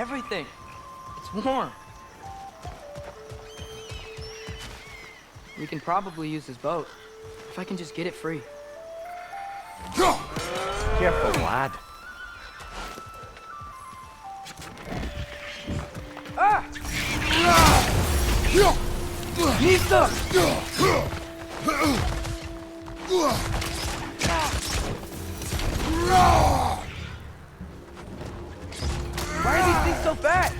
everything. It's warm. We can probably use this boat, if I can just get it free. Careful, lad. Nista! Why are these things so fat?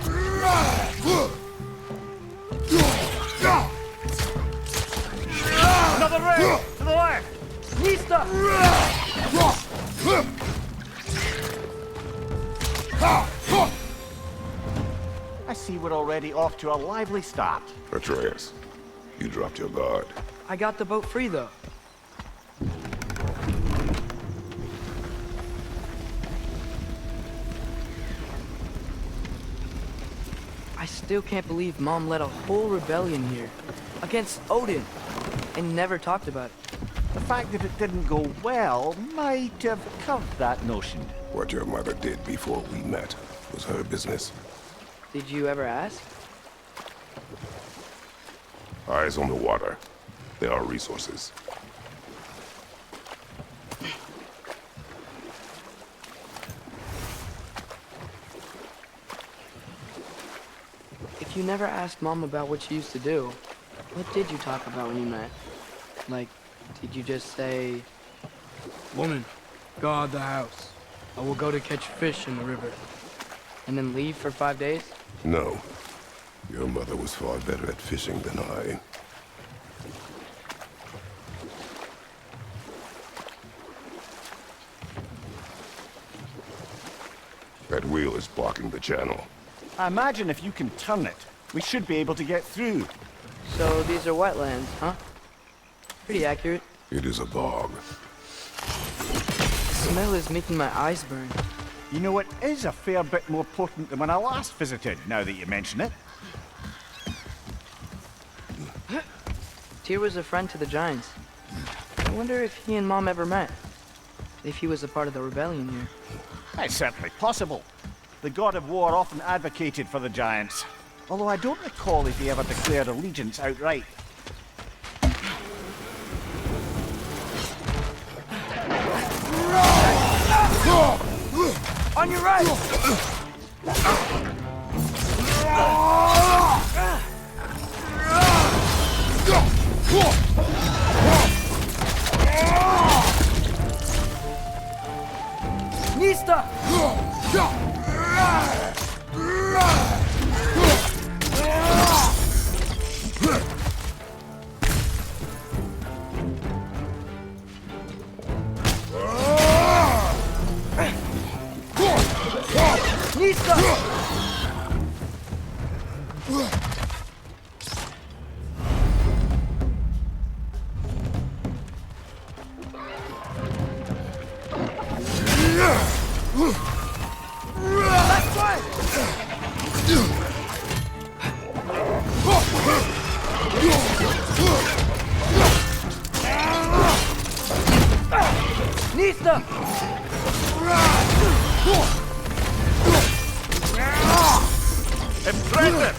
Another ring! To the left! Nista! I see we're already off to a lively start. Atreus, you dropped your guard. I got the boat free, though. I still can't believe Mom led a whole rebellion here against Odin and never talked about it. The fact that it didn't go well might have curved that notion. What your mother did before we met was her business. Did you ever ask? Eyes on the water. There are resources. If you never asked Mom about what she used to do, what did you talk about when you met? Like, did you just say, "Woman, guard the house. I will go to catch fish in the river," and then leave for 5 days? No. Your mother was far better at fishing than I. That wheel is blocking the channel. I imagine if you can turn it, we should be able to get through. So these are wetlands, huh? Pretty accurate. It is a bog. The smell is making my eyes burn. You know, it is a fair bit more potent than when I last visited, now that you mention it. Tyr was a friend to the Giants. I wonder if he and Mom ever met. If he was a part of the rebellion here. It's certainly possible. The god of war often advocated for the Giants. Although I don't recall if he ever declared allegiance outright. On your right! Nista! Nista! Impressive!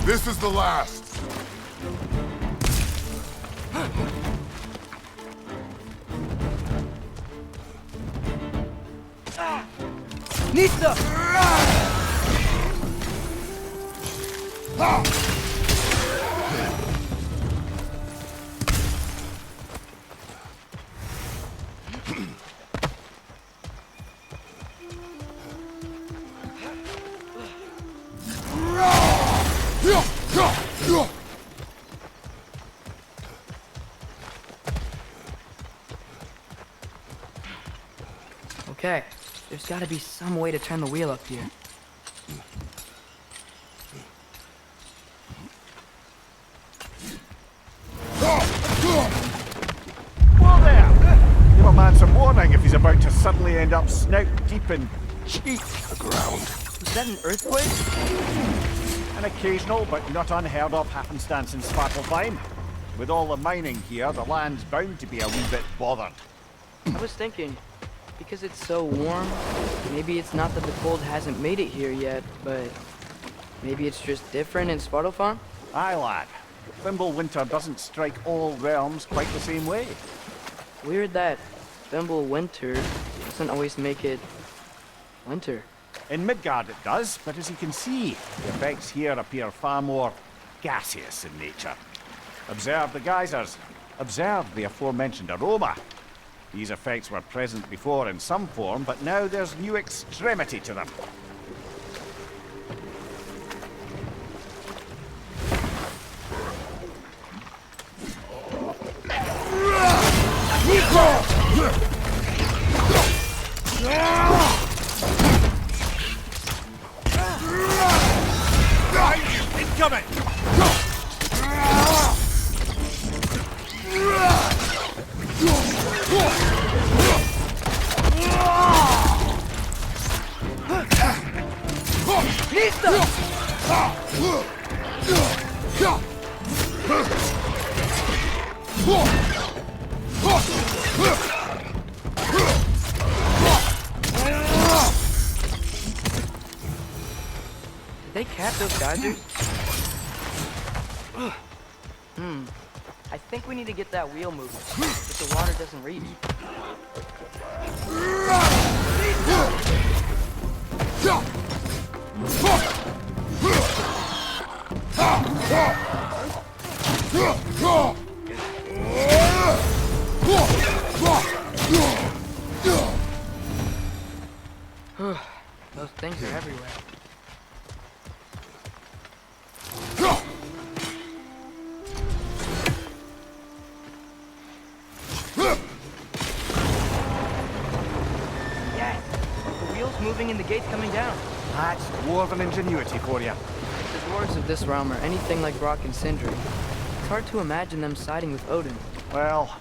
This is the last. Nista! Okay, there's gotta be some way to turn the wheel up here. Whoa there! Give a man some warning if he's about to suddenly end up snout deep in cheek. The ground. Was that an earthquake? An occasional but not unheard of happenstance in Svartalfheim. With all the mining here, the land's bound to be a wee bit bothered. I was thinking, because it's so warm, maybe it's not that the cold hasn't made it here yet, but maybe it's just different in Svartalfheim? Aye, lad. Winter doesn't strike all realms quite the same way. Weird that Winter doesn't always make it winter. In Midgard it does, but as you can see, the effects here appear far more gaseous in nature. Observe the geysers. Observe the aforementioned aroma. These effects were present before in some form, but now there's new extremity to them. Incoming! Did they cap those geysers? I think we need to get that wheel moving, if the water doesn't reach. Those things are everywhere. Moving and the gate's coming down. That's dwarven ingenuity for you. The dwarves of this realm are anything like Brock and Sindri. It's hard to imagine them siding with Odin. Well,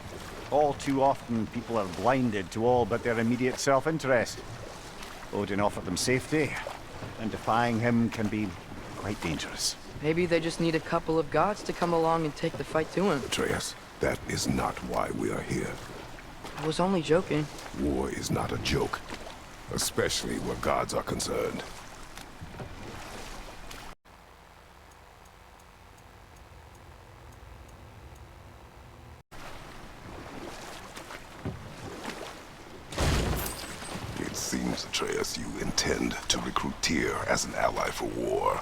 all too often people are blinded to all but their immediate self-interest. Odin offered them safety, and defying him can be quite dangerous. Maybe they just need a couple of gods to come along and take the fight to him. Atreus, that is not why we are here. I was only joking. War is not a joke. Especially where gods are concerned. It seems, Atreus, you intend to recruit Tyr as an ally for war.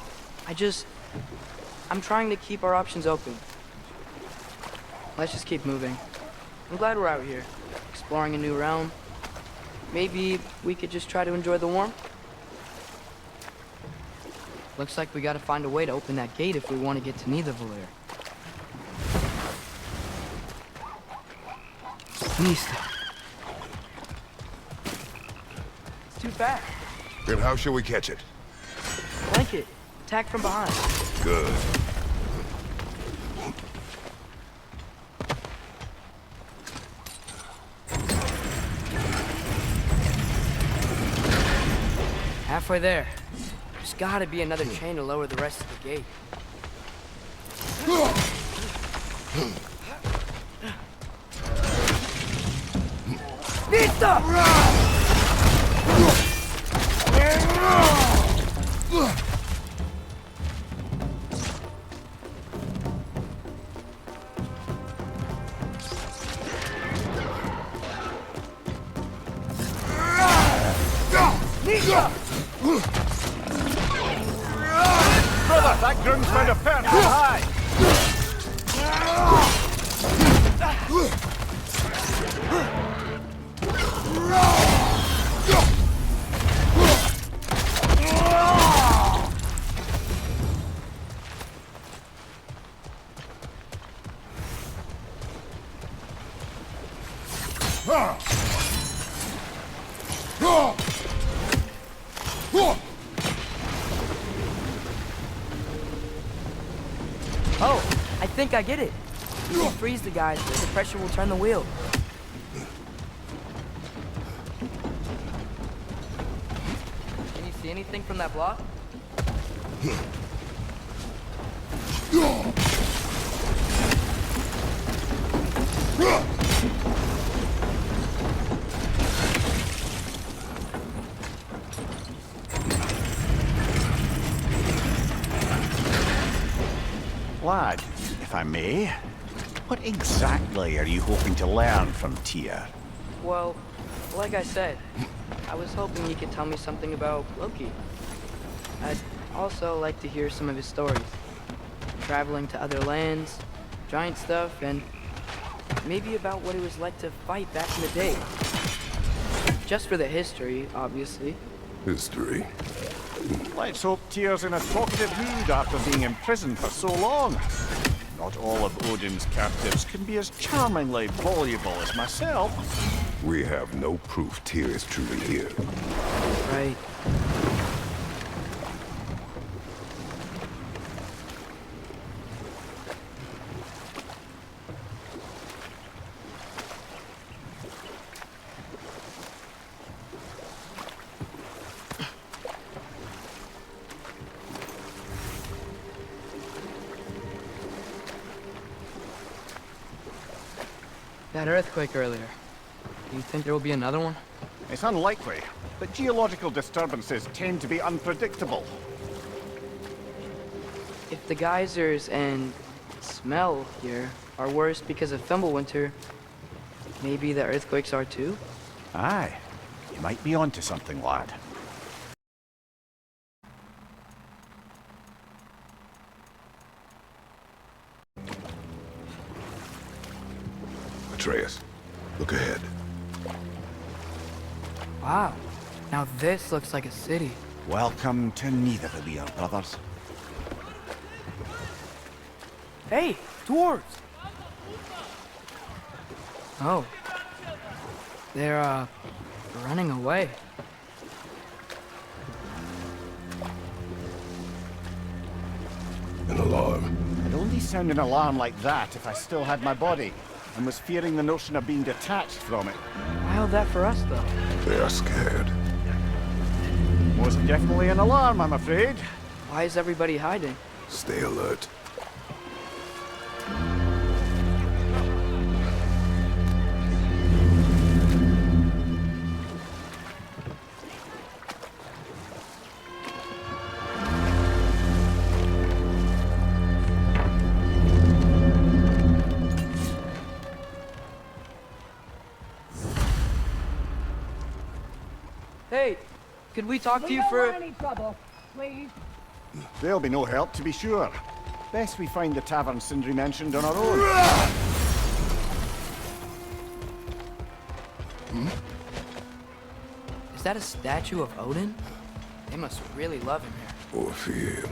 I'm trying to keep our options open. Let's just keep moving. I'm glad we're out here, exploring a new realm. Maybe we could just try to enjoy the warmth? Looks like we gotta find a way to open that gate if we want to get to Nidavellir. Mista. It's too fast. Then how shall we catch it? Flank it. Attack from behind. Good. Halfway there. There's gotta be another chain to lower the rest of the gate. Vista! Brother, that groomsman of Fern is high! Oh, I think I get it. If we freeze the guys, the pressure will turn the wheel. See anything from that block? Lad, if I may, what exactly are you hoping to learn from Tyr? Well, like I said, I was hoping you could tell me something about Loki. I'd also like to hear some of his stories. Traveling to other lands, giant stuff, and maybe about what it was like to fight back in the day. Just for the history, obviously. History. Let's hope Tyr's in a talkative mood after being in prison for so long. Not all of Odin's captives can be as charmingly voluble as myself. We have no proof Tyr is truly here. Right. That earthquake earlier. Do you think there will be another one? It's unlikely, but geological disturbances tend to be unpredictable. If the geysers and smell here are worse because of Fimbulwinter, maybe the earthquakes are too? Aye, you might be onto something, lad. Atreus, look ahead. Wow. Now this looks like a city. Welcome to Nidavellir, brothers. Hey, dwarves! Oh. They're, running away. An alarm. I'd only sound an alarm like that if I still had my body, and was fearing the notion of being detached from it. Why held that for us, though? They are scared. Most definitely an alarm, I'm afraid. Why is everybody hiding? Stay alert. Hey, could we talk to you don't for... want any trouble, please. There'll be no help, to be sure. Best we find the tavern Sindri mentioned on our own. Is that a statue of Odin? They must really love him here. Or fear him.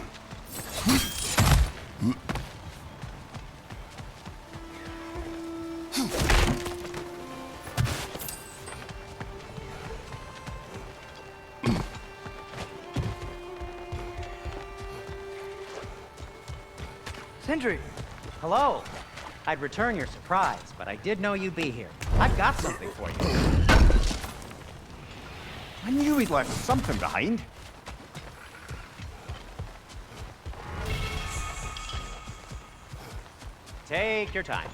Sindri! Hello. I'd return your surprise, but I did know you'd be here. I've got something for you. I knew he'd left something behind. Take your time.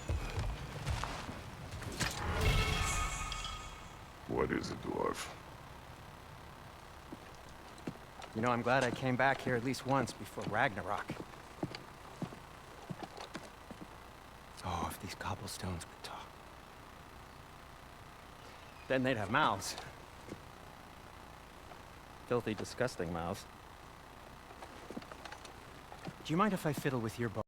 What is it, dwarf? You know, I'm glad I came back here at least once before Ragnarok. Oh, if these cobblestones could talk. Then they'd have mouths. Filthy, disgusting mouths. Do you mind if I fiddle with your bow?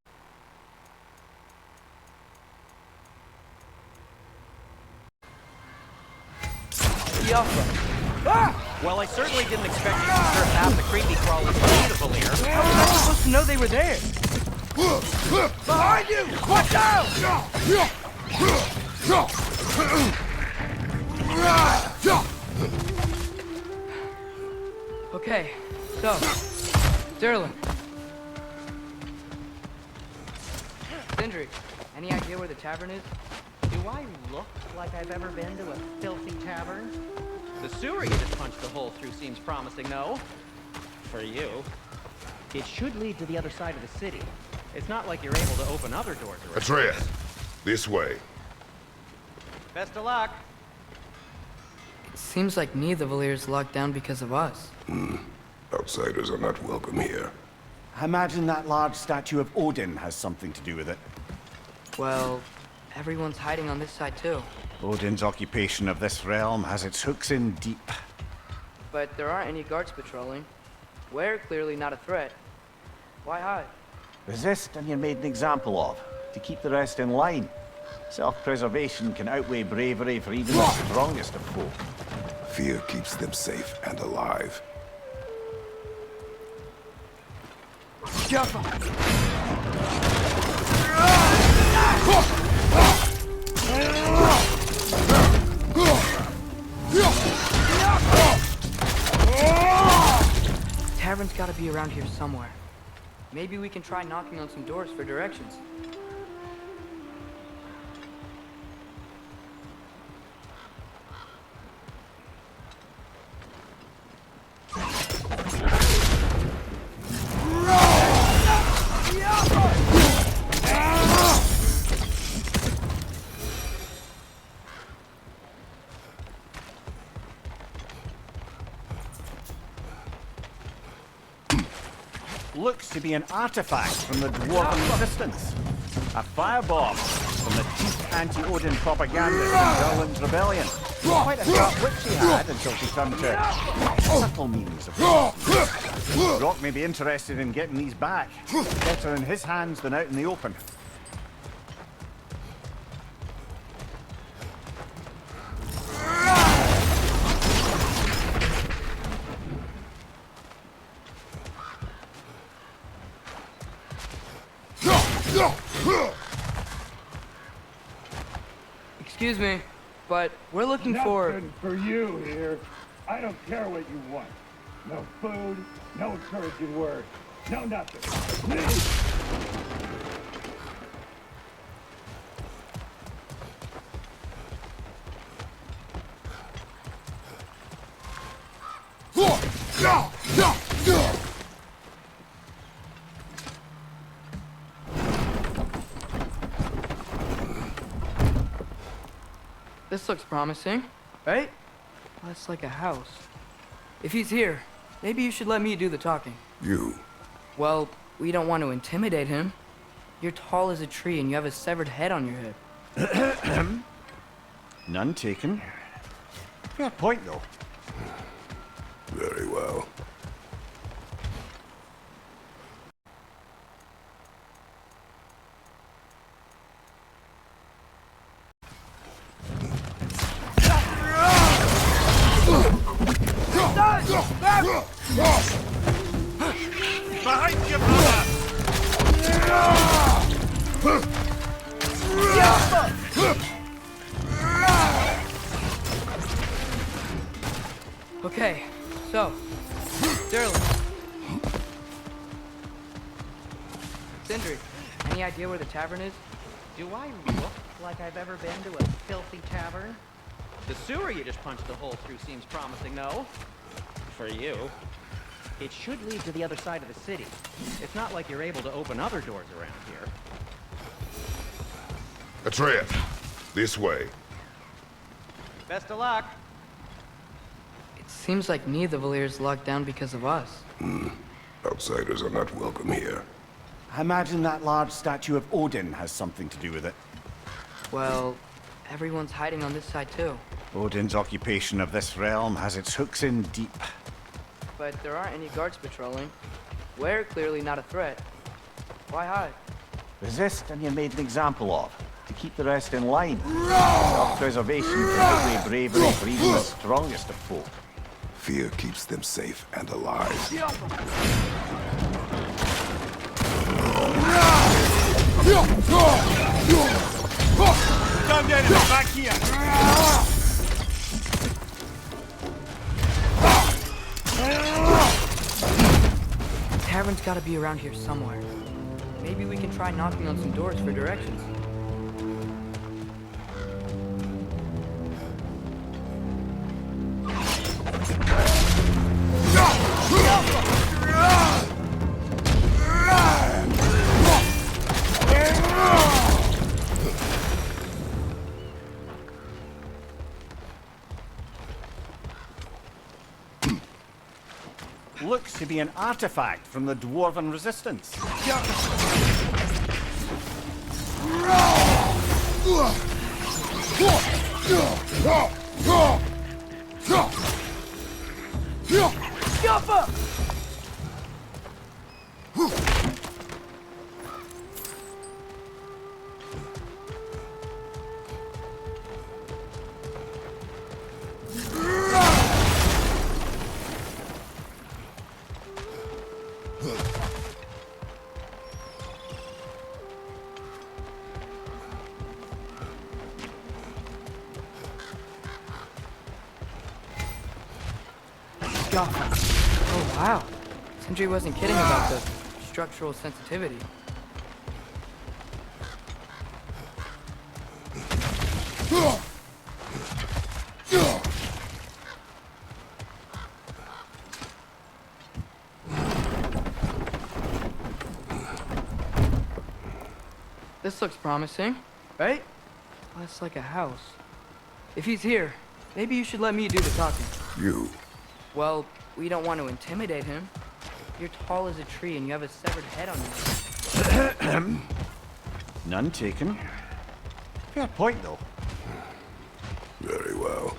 Well, I certainly didn't expect you to serve half the creepy crawlers beautiful here. How was I supposed to know they were there? Behind you! Watch out! Okay, so, Sterling. Sindri, any idea where the tavern is? Do I look like I've ever been to a filthy tavern? The sewer you just punched a hole through seems promising, though. For you. It should lead to the other side of the city. It's not like you're able to open other doors around. Atreus, this way. Best of luck. It seems like Nidavelir's locked down because of us. Outsiders are not welcome here. I imagine that large statue of Odin has something to do with it. Well, everyone's hiding on this side too. Odin's occupation of this realm has its hooks in deep. But there aren't any guards patrolling. We're clearly not a threat. Why hide? Resist and you're made an example of, to keep the rest in line. Self-preservation can outweigh bravery for even the strongest of folk. Fear keeps them safe and alive. Tavern's gotta be around here somewhere. Maybe we can try knocking on some doors for directions. Looks to be an artifact from the Dwarven resistance. A firebomb from the cheap anti-Odin propaganda in Durlin's rebellion. Quite a sharp wit she had until she turned to subtle means of resistance. Rock may be interested in getting these back. Better in his hands than out in the open. Excuse me, but we're looking for... Nothing for you here. I don't care what you want. No food, no encouraging word, no nothing. Leave! This looks promising, right? Well, that's like a house. If he's here, maybe you should let me do the talking. You. Well, we don't want to intimidate him. You're tall as a tree and you have a severed head on your head. None taken. Fair point, though. Very well. Behind you, brother! Okay, so, Sterling. Sindri, any idea where the tavern is? Do I look like I've ever been to a filthy tavern? The sewer you just punched a hole through seems promising, though. For you. It should lead to the other side of the city. It's not like you're able to open other doors around here. Atreus, this way. Best of luck. It seems like Nidavelir's locked down because of us. Outsiders are not welcome here. I imagine that large statue of Odin has something to do with it. Well, everyone's hiding on this side too. Odin's occupation of this realm has its hooks in deep. But there aren't any guards patrolling. We're clearly not a threat. Why hide? Resist and you're made an example of, to keep the rest in line. Self-preservation can outweigh bravery for even the strongest of folk. Fear keeps them safe and alive. Don't get him back here! Tavern's gotta be around here somewhere. Maybe we can try knocking on some doors for directions. Looks to be an artifact from the Dwarven Resistance. Jumper! Oh, wow. Sindri wasn't kidding about the structural sensitivity. This looks promising, right? Less like a house. If he's here, maybe you should let me do the talking. You. Well, we don't want to intimidate him. You're tall as a tree and you have a severed head on you. None taken. Fair point, though. Very well.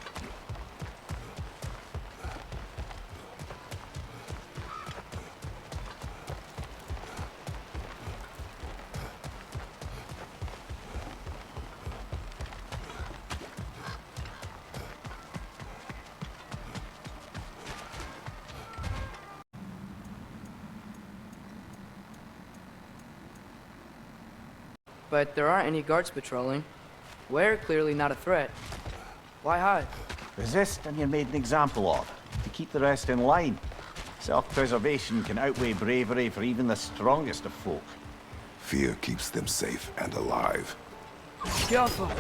But there aren't any guards patrolling. We're clearly not a threat. Why hide? Resist and you're made an example of, to keep the rest in line. Self-preservation can outweigh bravery for even the strongest of folk. Fear keeps them safe and alive. Careful.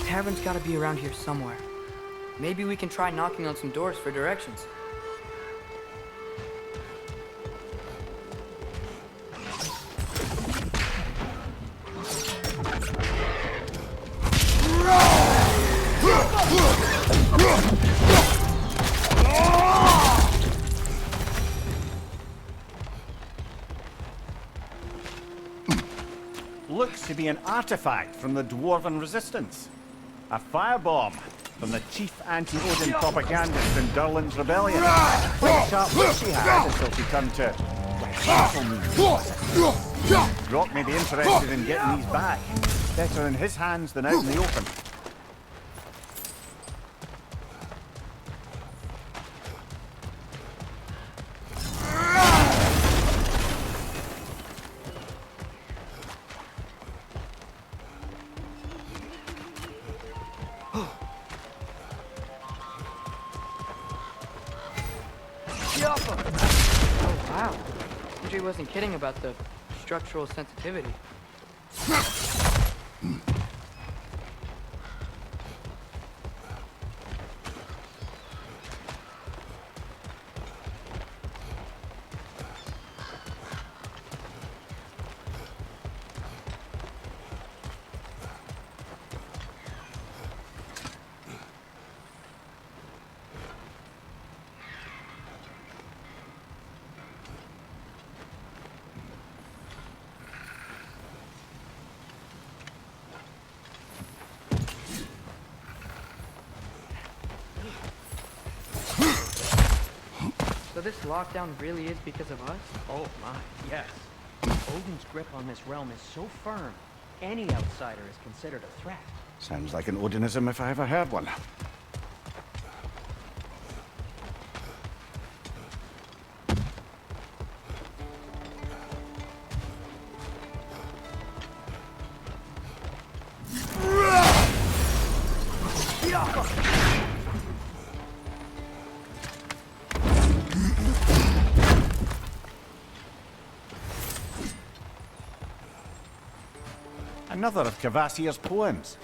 Tavern's gotta be around here somewhere. Maybe we can try knocking on some doors for directions. Looks to be an artifact from the Dwarven Resistance. A firebomb from the chief anti-Odin propagandist in Durlin's rebellion. Quite sharp wit she had until she turned to... Brock may be interested in getting these back. Better in his hands than out in the open. Oh, wow. Sindri wasn't kidding about the structural sensitivity. So this lockdown really is because of us? Oh my, yes. Odin's grip on this realm is so firm, any outsider is considered a threat. Sounds like an Odinism if I ever heard one. Another of Kvasir's poems.